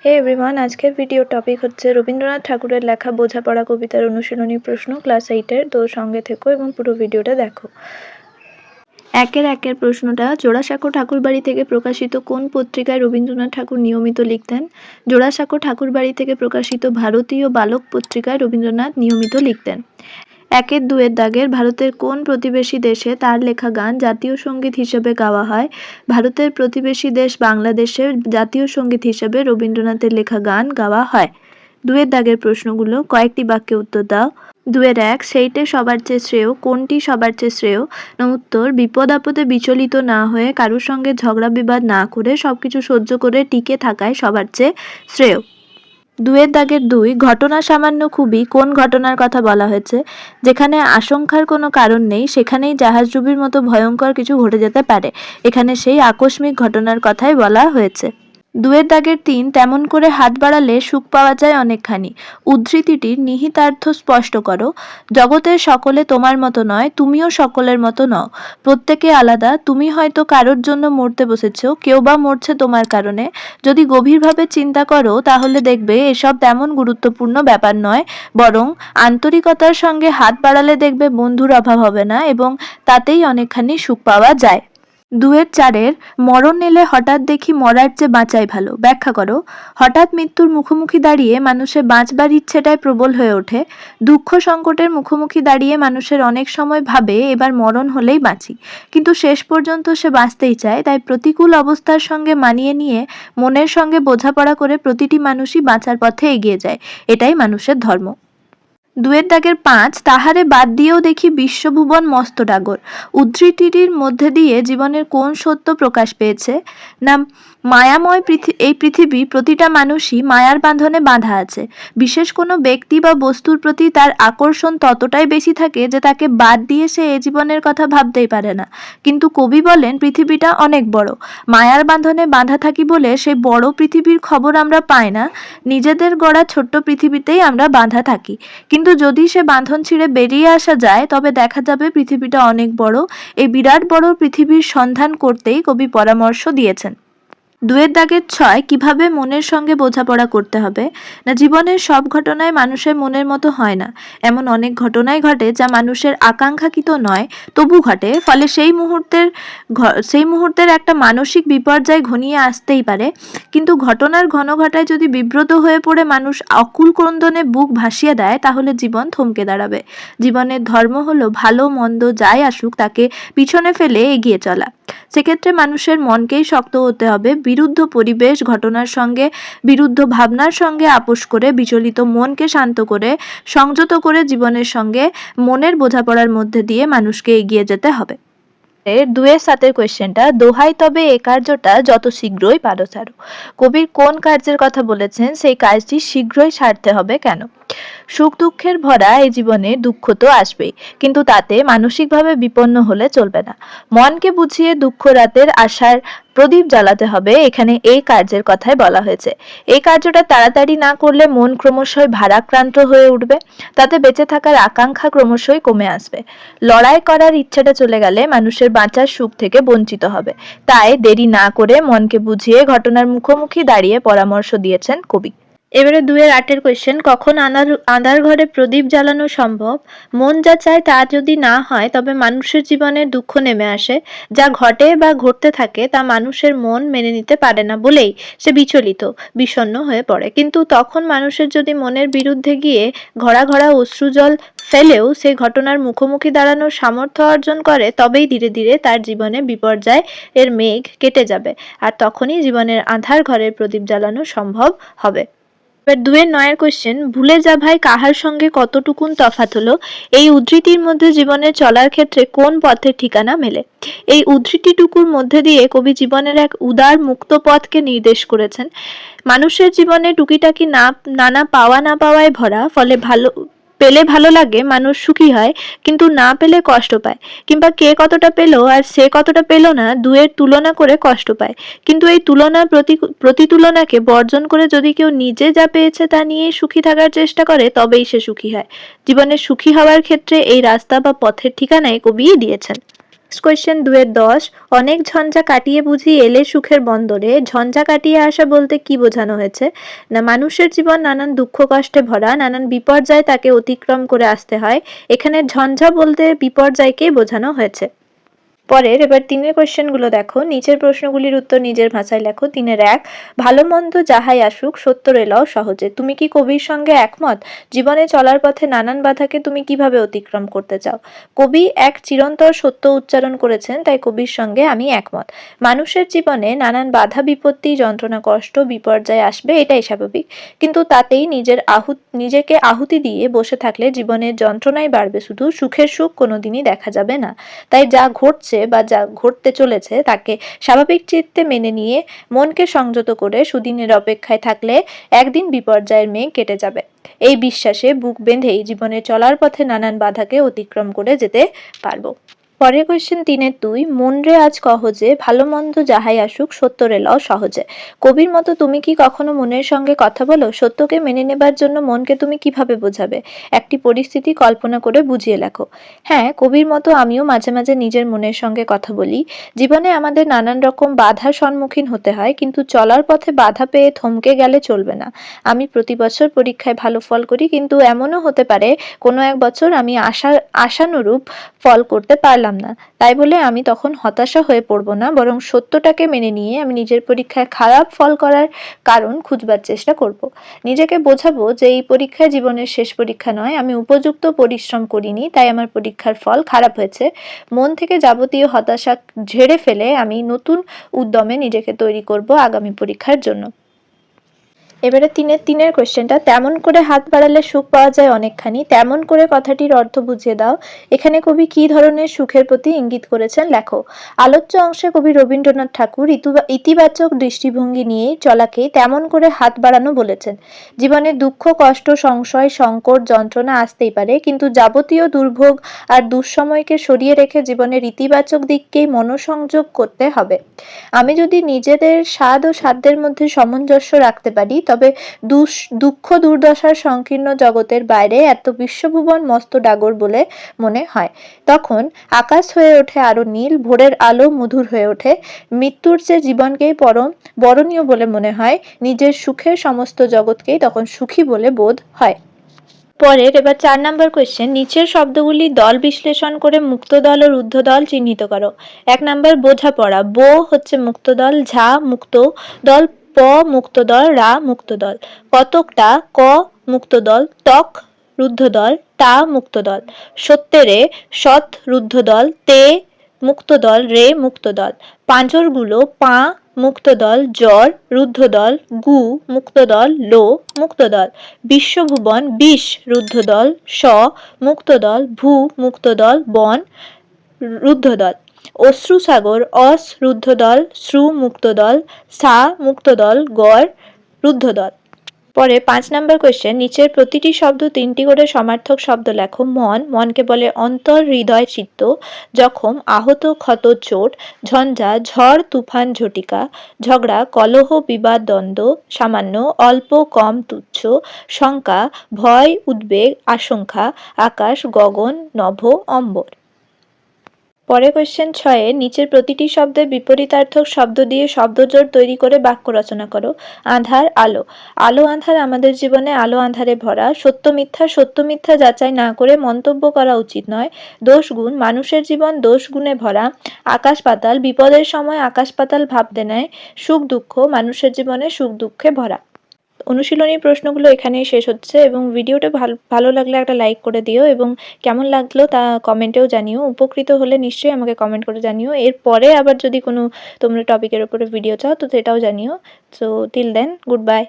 হে everyone, আজকের video topic হচ্ছে রবীন্দ্রনাথ ঠাকুরের লেখা বোঝাপড়া কবিতার অনুশীলনী প্রশ্ন ক্লাস 8-এর। তো সঙ্গে থেকো এবং পুরো ভিডিওটা দেখো। একের প্রশ্নটা, জোড়াসাঁকো ঠাকুরবাড়ি থেকে প্রকাশিত কোন পত্রিকায় রবীন্দ্রনাথ ঠাকুর নিয়মিত লিখতেন? জোড়াসাঁকো ঠাকুরবাড়ি থেকে প্রকাশিত ভারতীয় বালক পত্রিকায় রবীন্দ্রনাথ নিয়মিত লিখতেন। 1-2 দাগের, ভারতের কোন প্রতিবেশী দেশে তার লেখা গান জাতীয় সঙ্গীত হিসেবে গাওয়া হয়? ভারতের প্রতিবেশী দেশ বাংলাদেশের জাতীয় সঙ্গীত হিসেবে রবীন্দ্রনাথের লেখা গান গাওয়া হয়। 2 দাগের প্রশ্নগুলো কয়েকটি বাক্যে উত্তর দাও। 2-1, সেইটে সবার চেয়ে শ্রেয়, কোনটি সবার চেয়ে শ্রেয়? উত্তর, বিপদ আপদে বিচলিত না হয়ে কারোর সঙ্গে ঝগড়া বিবাদ না করে সবকিছু সহ্য করে টিকে থাকায় সবার চেয়ে শ্রেয়। 2 দাগের 2, ঘটনা সামান্য খুবই কোন ঘটনার কথা বলা হয়েছে? যেখানে আশঙ্কার কোনো কারণ নেই সেখানেই জাহাজডুবির মতো ভয়ঙ্কর কিছু ঘটে যেতে পারে। এখানে সেই আকস্মিক ঘটনার কথাই বলা হয়েছে। 2 দাগের 3, তেমন করে হাত বাড়ালে সুখ পাওয়া যায় অনেকখানি। উদ্ধৃতিটির নিহিতার্থ স্পষ্ট করো। জগতের সকলে তোমার মতো নয়, তুমিও সকলের মতো নও। প্রত্যেকে আলাদা। তুমি হয়তো কারোর জন্য মরতে বসেছ, কেউ বা মরছে তোমার কারণে। যদি গভীরভাবে চিন্তা করো তাহলে দেখবে এসব তেমন গুরুত্বপূর্ণ ব্যাপার নয়, বরং আন্তরিকতার সঙ্গে হাত বাড়ালে দেখবে বন্ধুর অভাব হবে না এবং তাতেই অনেকখানি সুখ পাওয়া যায়। 2-4, মরণ এলে হঠাৎ দেখি মরার চেয়ে বাঁচাই ভালো। ব্যাখ্যা করো। হঠাৎ মৃত্যুর মুখোমুখি দাঁড়িয়ে মানুষের বাঁচবার ইচ্ছেটাই প্রবল হয়ে ওঠে। দুঃখ সংকটের মুখোমুখি দাঁড়িয়ে মানুষের অনেক সময় ভাবে এবার মরণ হলেই বাঁচি, কিন্তু শেষ পর্যন্ত সে বাঁচতেই চায়। তাই প্রতিকূল অবস্থার সঙ্গে মানিয়ে নিয়ে মনের সঙ্গে বোঝাপড়া করে প্রতিটি মানুষই বাঁচার পথে এগিয়ে যায়। এটাই মানুষের ধর্ম। 2 দাগের 5, তাহারে বাদ দিয়েও দেখি বিশ্বভুবন মস্ত ডাগর। উদ্ধৃতিটির মধ্যে দিয়ে জীবনের কোন সত্য প্রকাশ পেয়েছে? না, মায়াময় এই পৃথিবী প্রতিটা মানুষই মায়ার বাঁধনে বাঁধা আছে। বিশেষ কোনো ব্যক্তি বা বস্তুর প্রতি তার আকর্ষণ ততটাই বেশি থাকে যে তাকে বাদ দিয়ে সে এ জীবনের কথা ভাবতেই পারে না। কিন্তু কবি বলেন পৃথিবীটা অনেক বড়। মায়ার বাঁধনে বাঁধা থাকি বলে সেই বড় পৃথিবীর খবর আমরা পাই না। নিজেদের গড়া ছোট্ট পৃথিবীতেই আমরা বাঁধা থাকি। কিন্তু যদি সে বাঁধন ছিঁড়ে বেরিয়ে আসা যায় তবে দেখা যাবে পৃথিবীটা অনেক বড়। এই বিরাট বড় পৃথিবীর সন্ধান করতেই কবি পরামর্শ দিয়েছেন। 2 দাগের 6, কিভাবে মনের সঙ্গে বোঝাপড়া করতে হবে? না, জীবনের সব ঘটনায় মানুষের মনের মতো হয় না। এমন অনেক ঘটনাই ঘটে যা মানুষের আকাঙ্ক্ষাকৃত নয়, তবু ঘটে। ফলে সেই মুহূর্তের একটা মানসিক বিপর্যয় ঘনিয়ে আসতেই পারে। কিন্তু ঘটনার ঘনঘটায় যদি বিব্রত হয়ে পড়ে মানুষ অকুল ক্রন্দনে বুক ভাসিয়ে দেয় তাহলে জীবন থমকে দাঁড়াবে। জীবনের ধর্ম হলো ভালো মন্দ যাই আসুক তাকে পিছনে ফেলে এগিয়ে চলা। সেক্ষেত্রে মানুষের মনকেই শক্ত হতে হবে। বিরুদ্ধ পরিবেশ ঘটনার সঙ্গে, বিরুদ্ধ ভাবনার সঙ্গে আপোষ করে বিচলিত মনকে শান্ত করে সংযত করে জীবনের সঙ্গে মনের বোঝাপড়ার মধ্যে দিয়ে মানুষকে এগিয়ে যেতে হবে। 2-7 কোয়েশ্চেনটা, দোহাই তবে এ কার্যটা যত শীঘ্রই পারো ছাড়ো। কবির কোন কার্যের কথা বলেছেন? সেই কাজটি শীঘ্রই সারতে হবে কেন? সুখ দুঃখের ভরা এই জীবনে দুঃখ তো আসবেই, কিন্তু তাতে মানসিকভাবে বিপন্ন হলে চলবে না। মনকে বুঝিয়ে দুঃখ রাতের আশার প্রদীপ জ্বালাতে হবে। এখানে এই কার্যের কথাই বলা হয়েছে। এই কার্যটা তাড়াতাড়ি না করলে মন ক্রমশই ভারাক্রান্ত হয়ে উঠবে। তাতে বেঁচে থাকার আকাঙ্ক্ষা ক্রমশই কমে আসবে। লড়াই করার ইচ্ছাটা চলে গেলে মানুষের বাঁচার সুখ থেকে বঞ্চিত হবে। তাই দেরি না করে মনকে বুঝিয়ে ঘটনার মুখোমুখি দাঁড়িয়ে পরামর্শ দিয়েছেন কবি। এবারে 2-8 কোয়েশ্চেন, কখন আঁধার ঘরে প্রদীপ জ্বালানো সম্ভব? মন যা চায় তা যদি না হয় তবে মানুষের জীবনে দুঃখ নেমে আসে। যা ঘটে বা ঘটতে থাকে তা মানুষের মন মেনে নিতে পারে না বলেই সে বিচলিত, বিষণ্ণ হয়ে পড়ে। কিন্তু তখন মানুষের যদি মনের বিরুদ্ধে গিয়ে ঘড়া ঘড়া অশ্রুজল ফেলেও সেই ঘটনার মুখোমুখি দাঁড়ানোর সামর্থ্য অর্জন করে তবেই ধীরে ধীরে তার জীবনে বিপর্যয় এর মেঘ কেটে যাবে, আর তখনই জীবনের আঁধার ঘরের প্রদীপ জ্বালানো সম্ভব হবে। এবার 2-9 কোয়েশ্চেন, ভুলে যা ভাই কাহার সঙ্গে কতটুকুন তফাৎ হলো? এই উদ্ধৃতির মধ্যে জীবনে চলার ক্ষেত্রে কোন পথের ঠিকানা মেলে? এই উদ্ধৃতিটুকুর মধ্যে দিয়ে কবি জীবনের এক উদার মুক্ত পথকে নির্দেশ করেছেন। মানুষের জীবনে টুকিটাকি নানা পাওয়া না পাওয়ায় ভরা। ফলে পেলে ভালো লাগে, মানুষ সুখী হয়, কিন্তু না পেলে কষ্ট পায়। কিংবা কে কতটা পেল আর সে কতটা পেল না, দুয়ের তুলনা করে কষ্ট পায়। কিন্তু এই প্রতিতুলনাকে বর্জন করে যদি কেউ নিজে যা পেয়েছে তা নিয়ে সুখী থাকার চেষ্টা করে তবেই সে সুখী হয়। জীবনে সুখী হওয়ার ক্ষেত্রে এই রাস্তা বা পথের ঠিকানায় কবি দিয়েছেন। কোয়েশ্চেন 2-10 অনেক ঝঞ্ঝা কাটিয়ে বুঝি এলে সুখের বন্দরে। ঝঞ্ঝা কাটিয়ে আসা বলতে কি বোঝানো হয়েছে? না মানুষের জীবন নানান দুঃখ কষ্টে ভরা, নানান বিপর্যয় তাকে অতিক্রম করে আসতে হয়। এখানে ঝঞ্ঝা বলতে বিপর্যয়কেই বোঝানো হয়েছে। পরের এবার 3 কোয়েশ্চেনগুলো দেখো। নিচের প্রশ্নগুলির উত্তর নিজের ভাষায় লেখো। 3-1 ভালো মন্দ যাহাই আসুক সত্য এলাও সহজে। তুমি কি কবির সঙ্গে একমত? জীবনে চলার পথে নানান বাধাকে তুমি কিভাবে অতিক্রম করতে চাও? কবি এক চিরন্তর সত্য উচ্চারণ করেছেন, তাই কবির সঙ্গে আমি একমত। মানুষের জীবনে নানান বাধা বিপত্তি, যন্ত্রণা, কষ্ট, বিপর্যয় আসবে, এটাই স্বাভাবিক। কিন্তু তাতেই নিজেকে আহুতি দিয়ে বসে থাকলে জীবনের যন্ত্রণাই বাড়বে, শুধু সুখের সুখ কোনোদিনই দেখা যাবে না। তাই যা ঘটছে বা যা ঘটতে চলেছে তাকে স্বাভাবিক চিত্তে মেনে নিয়ে মনকে সংযত করে সুদিনের অপেক্ষায় থাকলে একদিন বিপর্যয়ের মেঘ কেটে যাবে। এই বিশ্বাসে বুক বেঁধেই জীবনে চলার পথে নানান বাধাকে অতিক্রম করে যেতে পারবো। পরের কোয়েশ্চেন 3-2 মন রে আজ কহজে ভালো মন্দ যাহাই আসুক সত্য রেলাও সহজে। কবির মতো তুমি কি কখনো মনের সঙ্গে কথা বলো? সত্যকে মেনে নেবার জন্য মনকে তুমি কিভাবে বোঝাবে? একটি পরিস্থিতি কল্পনা করে বুঝিয়ে লেখো। হ্যাঁ, কবির মতো আমিও মাঝে মাঝে নিজের মনের সঙ্গে কথা বলি। জীবনে আমাদের নানান রকম বাধার সম্মুখীন হতে হয়, কিন্তু চলার পথে বাধা পেয়ে থমকে গেলে চলবে না। আমি প্রতি বছর পরীক্ষায় ভালো ফল করি, কিন্তু এমনও হতে পারে কোনো এক বছর আমি আশানুরূপ ফল করতে পারলাম না। তাই বলে আমি তখন হতাশা হয়ে পড়ব না, বরং সত্যটাকে মেনে নিয়ে আমি নিজের পরীক্ষায় খারাপ ফল করার কারণ খুঁজবার চেষ্টা করব। নিজেকে বোঝাবো যে এই পরীক্ষা জীবনের শেষ পরীক্ষা নয়, আমি উপযুক্ত পরিশ্রম করিনি, তাই আমার পরীক্ষার ফল খারাপ হয়েছে। মন থেকে যাবতীয় হতাশা ঝেড়ে ফেলে আমি নতুন উদ্যমে নিজেকে তৈরি করব আগামী পরীক্ষার জন্য। এবারে 3-3 কোয়েশ্চেনটা তেমন করে হাত বাড়ালে সুখ পাওয়া যায় অনেকখানি, তেমন করে কথাটির অর্থ বুঝিয়ে দাও। এখানে কবি কি ধরনের সুখের প্রতি ইঙ্গিত করেছেন লেখো। আলোচ্য অংশে কবি রবীন্দ্রনাথ ঠাকুর ইতিবাচক দৃষ্টিভঙ্গি নিয়ে চলাকে তেমন করে হাত বাড়ানো বলেছেন। জীবনে দুঃখ, কষ্ট, সংশয়, সংকট, যন্ত্রণা আসতেই পারে, কিন্তু যাবতীয় দুর্ভোগ আর দুঃসময়কে সরিয়ে রেখে জীবনের ইতিবাচক দিককেই মনোসংযোগ করতে হবে। আমি যদি নিজেদের স্বাদ ও সাধ্যের মধ্যে সামঞ্জস্য রাখতে পারি, তবে দুঃখ দুর্দশার সংকীর্ণ জগতের বাইরে এত বিশ্বভুবন মস্ত ডাগর বলে মনে হয়। তখন আকাশ হয়ে ওঠে আরো নীল, ভোরের আলো মধুর হয়ে ওঠে, মৃত্যুর চেয়ে জীবনকেই পরম বরণীয় বলে মনে হয়, নিজের সুখের সমস্ত জগৎকেই তখন সুখী বলে বোধ হয়। পরের এবার 4 নম্বর কোয়েশ্চেন নিচের শব্দগুলি দল বিশ্লেষণ করে মুক্ত দল ও রুদ্ধ দল চিহ্নিত করো। 1 নম্বর বোঝাপড়া। বো হচ্ছে মুক্ত দল, ঝা মুক্ত দল, প মুক্ত দল, রা মুক্ত দল। কতকটা, ক মুক্ত দল, তক রুদ্ধ দল, টা মুক্ত দল। সত্তেরে, সৎ রুদ্ধ দল, তে মুক্ত দল, রে মুক্ত দল। পাঁজরগুলো, পা মুক্ত দল, জ্বর রুদ্ধ দল, গু মুক্ত দল, লো মুক্ত দল। বিশ্বভুবন, বিষ রুদ্ধ দল, স মুক্ত দল, ভূ মুক্ত দল, বন রুদ্ধ দল। অশ্রুসাগর, অস রুদ্ধ দল, শ্রু মুক্ত দল, সা মুক্ত দল, গড় রুদ্ধ দল। পরে 5 নম্বর কোয়েশ্চেন নিচের প্রতিটি শব্দ 3টি করে সমার্থক শব্দ লেখো। মনকে বলে অন্তর, হৃদয়, চিত্ত। জখম, আহত, ক্ষত, চোট। ঝঞ্ঝা, ঝড়, তুফান, ঝটিকা। ঝগড়া, কলহ, বিবাদ, দ্বন্দ্ব। সামান্য, অল্প, কম, তুচ্ছ। শঙ্কা, ভয়, উদ্বেগ, আশঙ্কা। আকাশ, গগন, নভ, অম্বর। পরে কোয়েশ্চেন 6 নিচের প্রতিটি শব্দের বিপরীতার্থক শব্দ দিয়ে শব্দজোড় তৈরি করে বাক্য রচনা করো। আঁধার, আলো। আলো আঁধার আমাদের জীবনে আলো আঁধারে ভরা। সত্য মিথ্যা যাচাই না করে মন্তব্য করা উচিত নয়। দোষ গুণ, মানুষের জীবন দোষ গুণে ভরা। আকাশ পাতাল, বিপদের সময় আকাশ পাতাল ভাবতে নেয়। সুখ দুঃখ, মানুষের জীবনে সুখ দুঃখে ভরা। অনুশীলনী প্রশ্নগুলো এখানেই শেষ হচ্ছে, এবং ভিডিওটা ভালো লাগলে একটা লাইক করে দিও, এবং কেমন লাগলো তা কমেন্টেও জানিও। উপকৃত হলে নিশ্চয়ই আমাকে কমেন্ট করে জানিও। এরপরে আবার যদি কোনো তোমরা টপিকের উপরে ভিডিও চাও তো সেটাও জানিও। So till then, good bye.